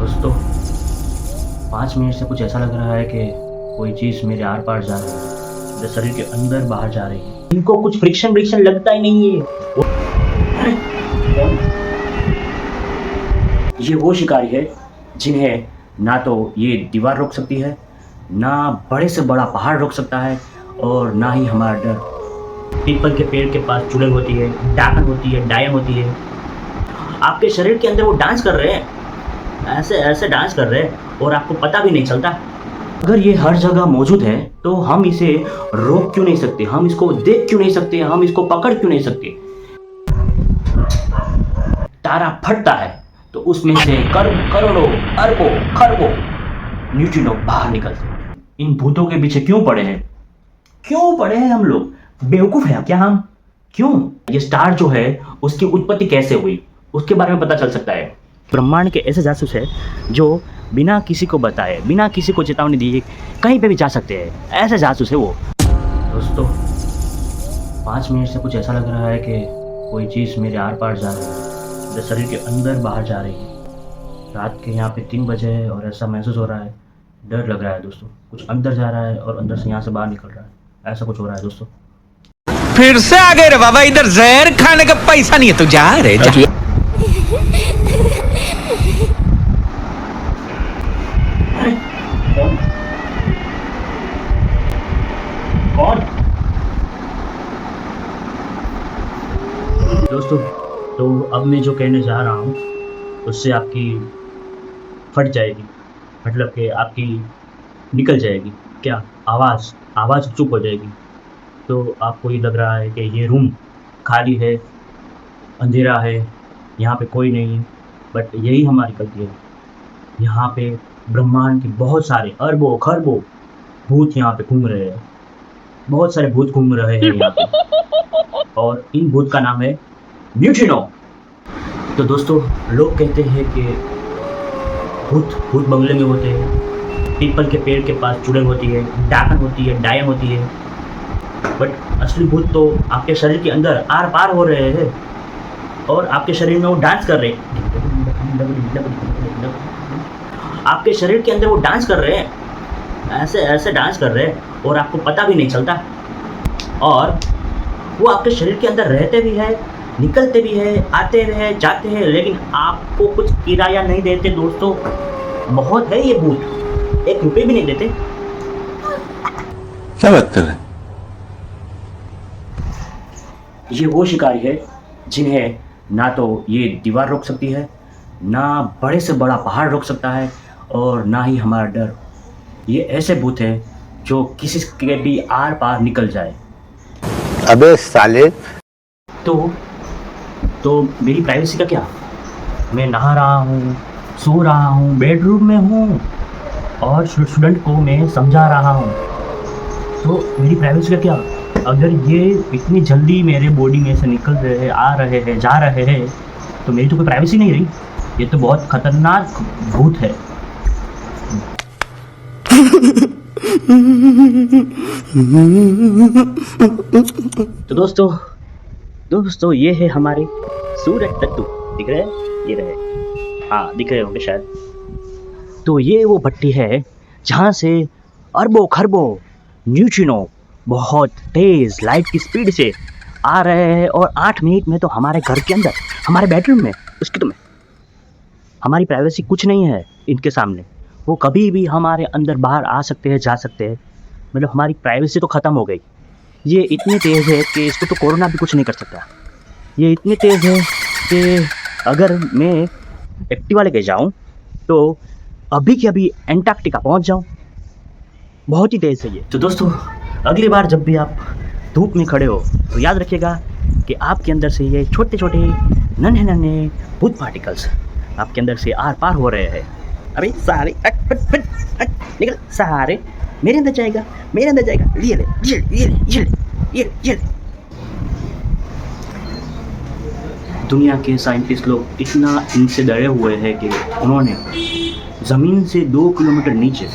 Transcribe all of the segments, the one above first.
दोस्तों 5 मिनट से कुछ ऐसा लग रहा है कि कोई चीज़ मेरे आर पार जा रही है, मेरे शरीर के अंदर बाहर जा रही है। इनको कुछ फ्रिक्शन लगता ही नहीं है। ये वो शिकारी है जिन्हें ना तो ये दीवार रोक सकती है, ना बड़े से बड़ा पहाड़ रोक सकता है, और ना ही हमारा डर। पीपल के पेड़ के पास चुड़ैल होती है, डाकन होती है, डायन होती है। आपके शरीर के अंदर वो डांस कर रहे हैं, ऐसे ऐसे डांस कर रहे हैं और आपको पता भी नहीं चलता। अगर ये हर जगह मौजूद है तो हम इसे रोक क्यों नहीं सकते, हम इसको देख क्यों नहीं सकते, हम इसको पकड़ क्यों नहीं सकते। तारा फटता है तो उसमें से करोड़ों अरबों खरबों न्यूट्रिनो बाहर निकलते हैं। इन भूतों के पीछे क्यों पड़े हैं हम लोग? बेवकूफ हैं क्या हम? क्यों? ये स्टार जो है उसकी उत्पत्ति कैसे हुई उसके बारे में पता चल सकता है। ब्रह्मांड के ऐसे जासूस है जो बिना किसी को बताए, बिना किसी को चेतावनी दिए कहीं पे भी जा सकते हैं। ऐसे जासूस है वो। दोस्तों 5 मिनट से कुछ ऐसा लग रहा है कि कोई चीज़ मेरे आर पार जा रही है, मेरे शरीर के अंदर बाहर जा रही है। रात के यहाँ पे 3 बजे है और ऐसा महसूस हो रहा है, डर लग रहा है दोस्तों। कुछ अंदर जा रहा है और अंदर से यहाँ से बाहर निकल रहा है, ऐसा कुछ हो रहा है दोस्तों। फिर से आ गए रे बाबा, इधर जहर खाने का पैसा नहीं है तो जा रे जा। कौन? दोस्तों तो अब मैं जो कहने जा रहा हूँ उससे आपकी फट जाएगी, मतलब कि आपकी निकल जाएगी क्या आवाज़ चुप हो जाएगी। तो आपको ये लग रहा है कि ये रूम खाली है, अंधेरा है, यहाँ पे कोई नहीं है, बट यही हमारी गलती है। यहाँ पे ब्रह्मांड के बहुत सारे अरबों खरबों भूत यहाँ पे घूम रहे हैं, बहुत सारे भूत घूम रहे हैं यहाँ पे, और इन भूत का नाम है न्यूट्रिनो। तो दोस्तों लोग कहते हैं कि भूत बंगले में होते हैं, पीपल के पेड़ के पास चुड़ैल होती है, डाकन होती है, डायन होती है, बट असली भूत तो आपके शरीर के अंदर आर पार हो रहे हैं और आपके शरीर में वो डांस कर रहे हैं। आपके शरीर के अंदर वो डांस कर रहे हैं, ऐसे ऐसे डांस कर रहे हैं और आपको पता भी नहीं चलता। और वो आपके शरीर के अंदर रहते भी है, निकलते भी है, आते हैं, जाते हैं, लेकिन आपको कुछ किराया नहीं देते दोस्तों। बहुत है ये भूत, 1 रुपये भी नहीं देते। क्या बात कर रहे हैं? ये वो शिकारी है जिन्हें ना तो ये दीवार रोक सकती है, ना बड़े से बड़ा पहाड़ रोक सकता है, और ना ही हमारा डर। ये ऐसे भूत है जो किसी के भी आर पार निकल जाए। अबे साले। तो मेरी प्राइवेसी का क्या? मैं नहा रहा हूँ, सो रहा हूँ, बेडरूम में हूँ और स्टूडेंट को मैं समझा रहा हूँ, तो मेरी प्राइवेसी का क्या? अगर ये इतनी जल्दी मेरे बॉडी में से निकल रहे हैं, आ रहे हैं, जा रहे हैं, तो मेरी तो कोई प्राइवेसी नहीं रही। ये तो बहुत खतरनाक भूत है। तो दोस्तों ये है हमारे सूरज तत्व। दिख रहे हैं? ये रहे, हाँ दिख रहे होंगे शायद। तो ये वो भट्टी है जहाँ से अरबों खरबों न्यूट्रिनो बहुत तेज लाइट की स्पीड से आ रहे हैं, और 8 मिनट में तो हमारे घर के अंदर, हमारे बेडरूम में, उसकी तो में हमारी प्राइवेसी कुछ नहीं है इनके सामने। वो कभी भी हमारे अंदर बाहर आ सकते हैं, जा सकते हैं, मतलब हमारी प्राइवेसी तो ख़त्म हो गई। ये इतनी तेज़ है कि इसको तो कोरोना भी कुछ नहीं कर सकता। ये इतनी तेज़ है कि अगर मैं एक्टिवा लेके जाऊँ तो अभी के अभी एंटार्क्टिका पहुँच जाऊँ। बहुत ही तेज़ है ये। तो दोस्तों अगली बार जब भी आप धूप में खड़े हो तो याद रखिएगा कि आपके अंदर से ये छोटे छोटे नन्हे भूत पार्टिकल्स आपके अंदर से आर पार हो रहे हैं। अरे सारे निकल, सारे मेरे अंदर जाएगा, ये। दुनिया के साइंटिस्ट लोग इतना इनसे डरे हुए हैं कि उन्होंने ज़मीन से 2 किलोमीटर नीचे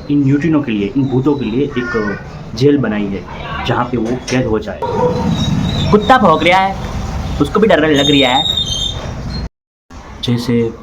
इन न्यूट्रिनो के लिए, इन भूतों के लिए एक जेल बनाई है जहाँ पे वो कैद हो जाए। कुत्ता भौंक रहा है, उसको भी डर लग रहा है। जैसे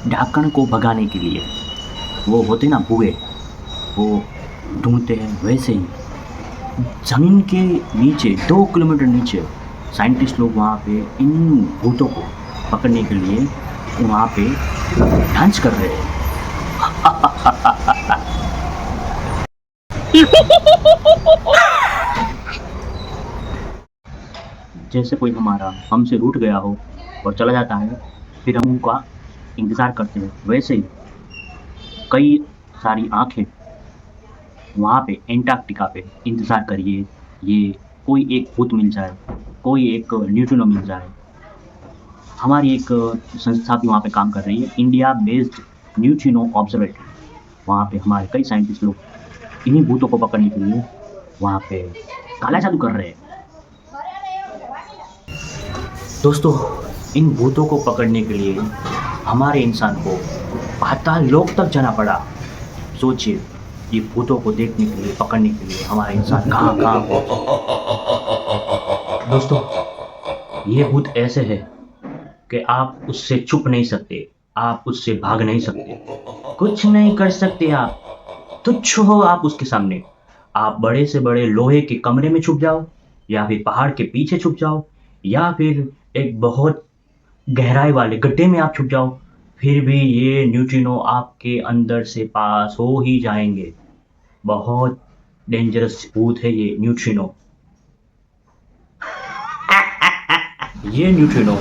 ढक्कन को भगाने के लिए वो होते ना बुए, वो ढूंढते हैं, वैसे ही ज़मीन के नीचे 2 किलोमीटर नीचे साइंटिस्ट लोग वहाँ पे इन भूतों को पकड़ने के लिए वहाँ पे डांस कर रहे हैं। जैसे कोई हमारा हमसे रूठ गया हो और चला जाता है, फिर हम उनका इंतज़ार करते हैं, वैसे ही कई सारी आंखें वहाँ पे एंटार्कटिका पे इंतज़ार करिए, ये कोई एक भूत मिल जाए, कोई एक न्यूट्रिनो मिल जाए। हमारी एक संस्था भी वहाँ पे काम कर रही है, इंडिया बेस्ड न्यूट्रिनो ऑब्जर्वेटरी। वहाँ पे हमारे कई साइंटिस्ट लोग इन्हीं भूतों को पकड़ने के लिए वहाँ पे काला जादू कर रहे हैं। दोस्तों, इन भूतों को पकड़ने के लिए हमारे इंसान को पाताल लोक तक जाना पड़ा। सोचिए, ये भूतों को देखने के लिए, पकड़ने के लिए हमारा इंसान कहाँ कहाँ पहुँचे। दोस्तों, ये भूत ऐसे है कि आप उससे छुप नहीं सकते, आप उससे भाग नहीं सकते, कुछ नहीं कर सकते। आप तुच्छ हो आप उसके सामने। आप बड़े से बड़े लोहे के कमरे में छुप जाओ, या फिर पहाड़ के पीछे छुप जाओ, या फिर एक बहुत गहराई वाले गड्ढे में आप छुप जाओ, फिर भी ये न्यूट्रिनो आपके अंदर से पास हो ही जाएंगे। बहुत डेंजरस भूत है ये न्यूट्रिनो। ये न्यूट्रिनो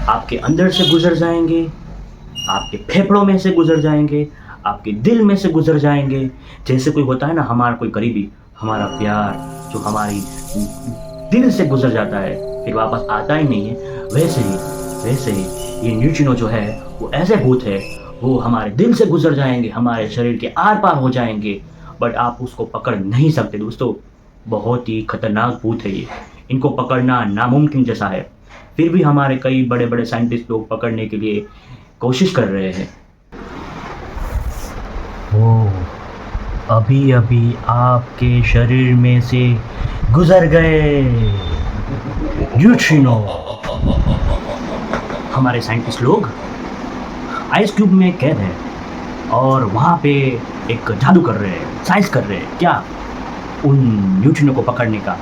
आपके अंदर से गुजर जाएंगे, आपके फेफड़ों में से गुजर जाएंगे, आपके दिल में से गुजर जाएंगे। जैसे कोई होता है ना, हमारा कोई करीबी, हमारा प्यार जो हमारी दिल से गुजर जाता है फिर वापस आता ही नहीं है, वैसे ही ये न्यूट्रिनो जो है वो ऐसे भूत है, वो हमारे दिल से गुजर जाएंगे, हमारे शरीर के आर पार हो जाएंगे, बट आप उसको पकड़ नहीं सकते। दोस्तों, बहुत ही खतरनाक भूत है ये, इनको पकड़ना नामुमकिन जैसा है। फिर भी हमारे कई बड़े बड़े साइंटिस्ट लोग पकड़ने के लिए कोशिश कर रहे हैं। वो अभी अभी आपके शरीर में से गुजर गए न्यूट्रिनो। हमारे साइंटिस्ट लोग आइस क्यूब में कैद हैं और वहाँ पे एक जादू कर रहे हैं, साइंस कर रहे हैं। क्या? उन न्यूट्रिनो को पकड़ने का।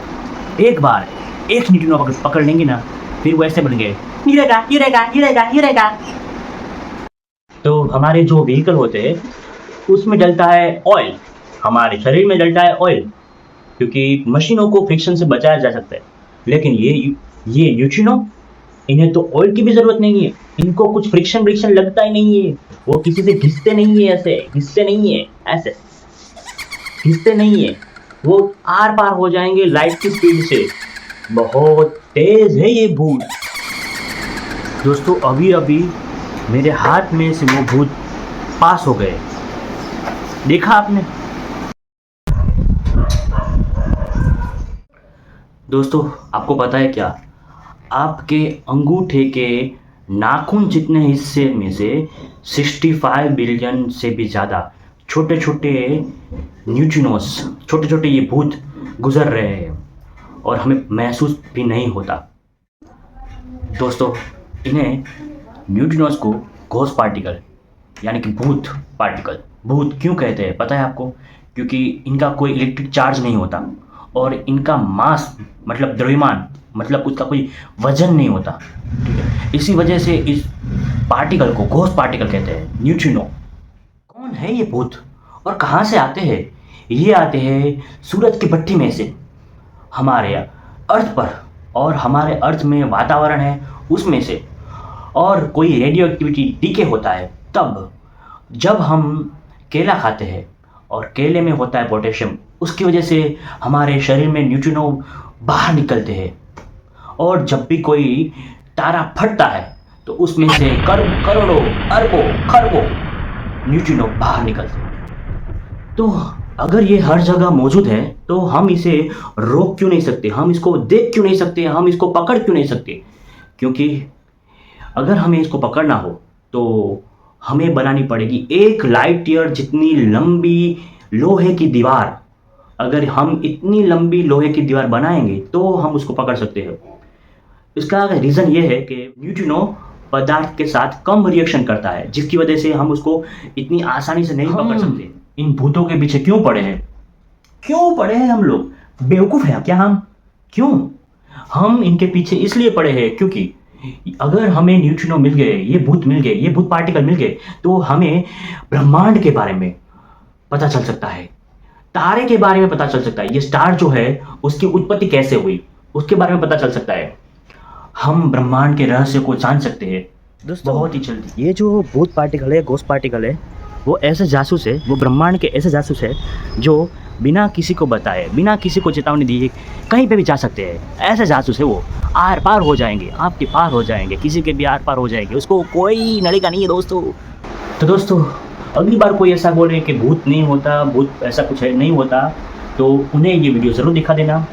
एक बार एक न्यूट्रिनो पकड़ लेंगे ना, फिर वो ऐसे बन गए, ये रहेगा। तो हमारे जो व्हीकल होते हैं उसमें डलता है ऑयल, हमारे शरीर में डलता है ऑयल, क्योंकि मशीनों को फ्रिक्शन से बचाया जा सकता है। लेकिन ये न्यूट्रिनो, इन्हें तो ऑयल की भी ज़रूरत नहीं है, इनको कुछ फ्रिक्शन लगता ही नहीं है, वो किसी से घिसते नहीं है, ऐसे घिसते नहीं है, वो आर पार हो जाएंगे लाइट की स्पीड से। बहुत तेज है ये भूत। दोस्तों, अभी अभी मेरे हाथ में से वो भूत पास हो गए, देखा आपने? दोस्तों, आपको पता है क्या, आपके अंगूठे के नाखून जितने हिस्से में से 65 बिलियन से भी ज़्यादा छोटे छोटे न्यूट्रिनोस, छोटे छोटे ये भूत गुजर रहे हैं और हमें महसूस भी नहीं होता। दोस्तों, इन्हें न्यूट्रिनोस को घोस्ट पार्टिकल यानी कि भूत पार्टिकल, भूत क्यों कहते हैं पता है आपको? क्योंकि इनका कोई इलेक्ट्रिक चार्ज नहीं होता और इनका मास मतलब द्रव्यमान, मतलब उसका कोई वजन नहीं होता, ठीक है? इसी वजह से इस पार्टिकल को घोस्ट पार्टिकल कहते हैं, न्यूट्रिनो। कौन है ये भूत और कहाँ से आते हैं? ये आते हैं सूरज की भट्टी में से, हमारे अर्थ पर, और हमारे अर्थ में वातावरण है उसमें से, और कोई रेडियो एक्टिविटी डीके होता है तब, जब हम केला खाते हैं और केले में होता है पोटेशियम, उसकी वजह से हमारे शरीर में न्यूट्रिनो बाहर निकलते हैं। और जब भी कोई तारा फटता है तो उसमें से करोड़ों अरबों खरबों न्यूट्रिनो बाहर निकलते हैं। तो अगर ये हर जगह मौजूद है तो हम इसे रोक क्यों नहीं सकते, हम इसको देख क्यों नहीं सकते, हम इसको पकड़ क्यों नहीं सकते? क्योंकि अगर हमें इसको पकड़ना हो तो हमें बनानी पड़ेगी 1 लाइट ईयर जितनी लंबी लोहे की दीवार। अगर हम इतनी लंबी लोहे की दीवार बनाएंगे तो हम उसको पकड़ सकते हैं। इसका रीज़न ये है कि न्यूट्रिनो पदार्थ के साथ कम रिएक्शन करता है, जिसकी वजह से हम उसको इतनी आसानी से नहीं पकड़ सकते। इन भूतों के पीछे क्यों पड़े हैं? क्यों पड़े हैं हम लोग? बेवकूफ़ हैं क्या हम? क्यों? हम इनके पीछे इसलिए पड़े हैं क्योंकि अगर हमें न्यूट्रिनो मिल गए, ये भूत मिल गए, ये भूत पार्टिकल मिल गए, तो हमें ब्रह्मांड के बारे में पता चल सकता है, तारे के बारे में पता चल सकता है, ये स्टार जो है उसकी उत्पत्ति कैसे हुई उसके बारे में पता चल सकता है। हम ब्रह्मांड के रहस्य को जान सकते हैं दोस्तों बहुत ही जल्दी। ये जो भूत पार्टिकल है, घोस्ट पार्टिकल है, वो ऐसे जासूस है, वो ब्रह्मांड के ऐसे जासूस है जो बिना किसी को बताए, बिना किसी को चेतावनी दिए कहीं पे भी जा सकते हैं। ऐसे जासूस है वो, आर पार हो जाएंगे, आपके पार हो जाएंगे, किसी के भी आर पार हो जाएंगे, उसको कोई नड़ेगा नहीं है दोस्तों। तो दोस्तों अगली बार कोई ऐसा बोल रहे कि भूत नहीं होता, भूत ऐसा कुछ है नहीं होता, तो उन्हें ये वीडियो ज़रूर दिखा देना,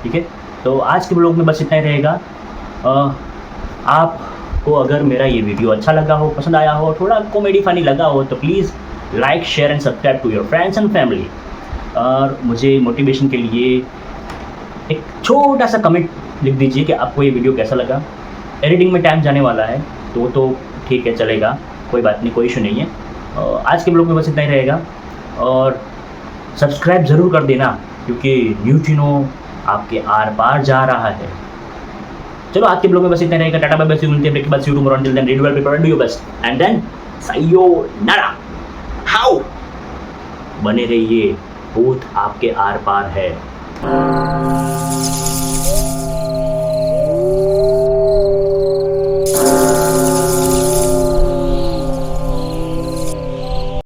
ठीक है। तो आज के ब्लॉग में बस इतना ही रहेगा। आपको अगर मेरा ये वीडियो अच्छा लगा हो, पसंद आया हो, थोड़ा कॉमेडी फनी लगा हो, तो please like share and subscribe to your friends and family. और मुझे मोटिवेशन के लिए एक छोटा सा कमेंट लिख दीजिए कि आपको ये वीडियो कैसा लगा। एडिटिंग में टाइम जाने वाला है तो ठीक है, चलेगा, कोई बात नहीं, कोई इशू नहीं है। आज के ब्लॉग में बस इतना ही रहेगा और सब्सक्राइब ज़रूर कर देना क्योंकि न्यूट्रिनो आपके आर पार जा रहा है। चलो आज के ब्लॉग में बस इतना रहेगा। Tata bye bye, see you, मिलते हैं ब्रेक के बाद। See you tomorrow, until then read well, prepare, do your best and then sayonara. हाउ बने रहिए, भूत आपके आर पार है।